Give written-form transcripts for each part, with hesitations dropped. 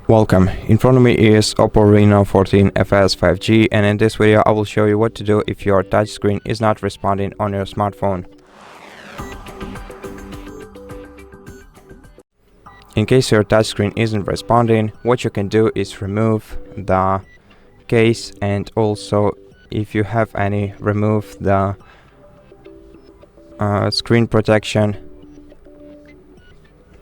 Welcome. In front of me is OPPO Reno 14 FS 5G, and in this video I will show you what to do if your touchscreen is not responding on your smartphone. In case your touchscreen isn't responding, what you can do is remove the case, and also if you have any, remove the screen protection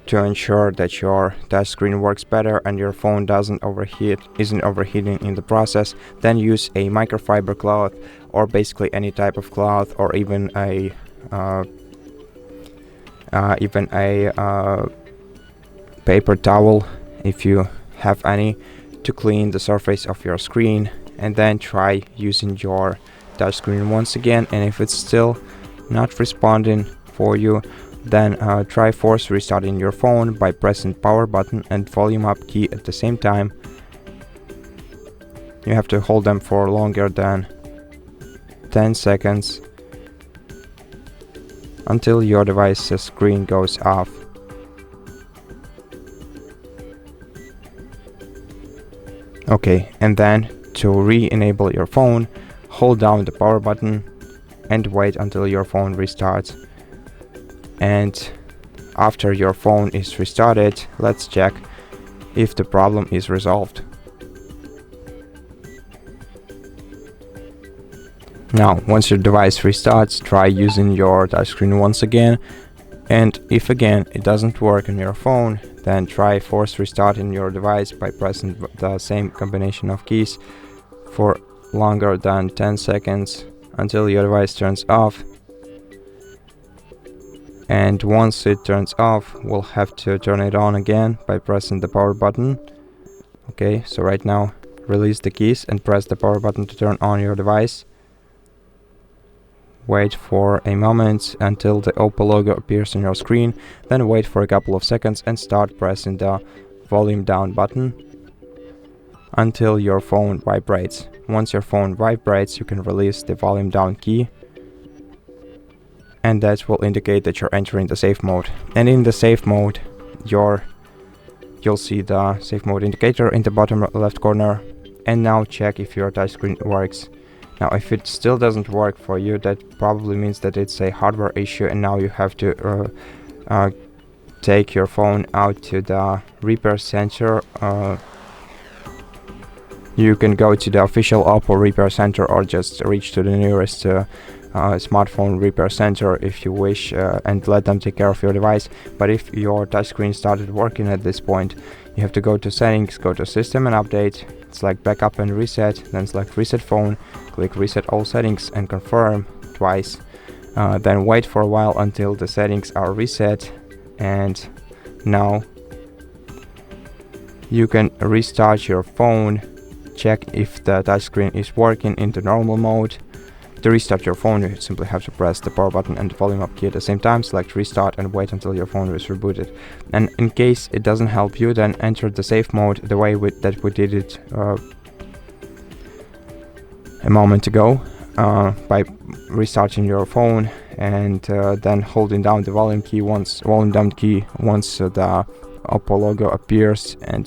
to ensure that your touchscreen works better and your phone isn't overheating in the process. Then use a microfiber cloth, or basically any type of cloth, or even a paper towel if you have any, to clean the surface of your screen, and then try using your touchscreen once again. And if it's still not responding for you, then try force restarting your phone by pressing power button and volume up key at the same time. You have to hold them for longer than 10 seconds until your device's screen goes off. Okay, and then to re-enable your phone, hold down the power button and wait until your phone restarts. And after your phone is restarted, let's check if the problem is resolved. Now, once your device restarts, try using your touchscreen once again, and if again it doesn't work on your phone, then try force restarting your device by pressing the same combination of keys for longer than 10 seconds until your device turns off. And once it turns off, we'll have to turn it on again by pressing the power button. Okay, so right now release the keys and press the power button to turn on your device. Wait for a moment until the OPPO logo appears on your screen, then wait for a couple of seconds and start pressing the volume down button until your phone vibrates. Once your phone vibrates, you can release the volume down key, and that will indicate that you're entering the safe mode. And in the safe mode, you'll see the safe mode indicator in the bottom left corner. And now check if your touchscreen works. Now, if it still doesn't work for you, that probably means that it's a hardware issue, and now you have to take your phone out to the repair center. You can go to the official OPPO repair center, or just reach to the nearest smartphone repair center if you wish, and let them take care of your device. But if your touchscreen started working at this point, you have to go to settings, go to system and update, select backup and reset, then select reset phone, click reset all settings and confirm twice. Then wait for a while until the settings are reset, and now you can restart your phone. Check if the touchscreen is working in the normal mode. To restart your phone, you simply have to press the power button and the volume up key at the same time, select restart, and wait until your phone is rebooted. And in case it doesn't help you, then enter the safe mode the way that we did it a moment ago, by restarting your phone and then holding down the volume down key once the OPPO logo appears, and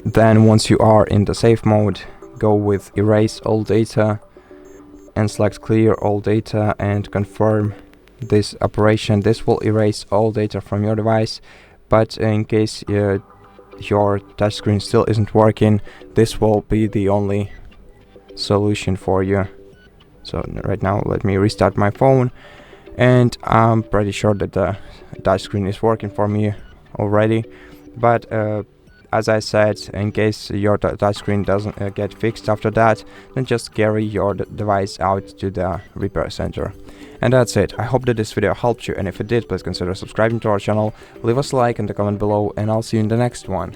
then once you are in the safe mode, go with erase all data and select clear all data and confirm this operation. This will erase all data from your device, but in case your touchscreen still isn't working, this will be the only solution for you. So right now let me restart my phone, and I'm pretty sure that the touchscreen is working for me already. But as I said, in case your touchscreen doesn't get fixed after that, then just carry your device out to the repair center. And that's it. I hope that this video helped you, and if it did, please consider subscribing to our channel, leave us a like and a comment below, and I'll see you in the next one.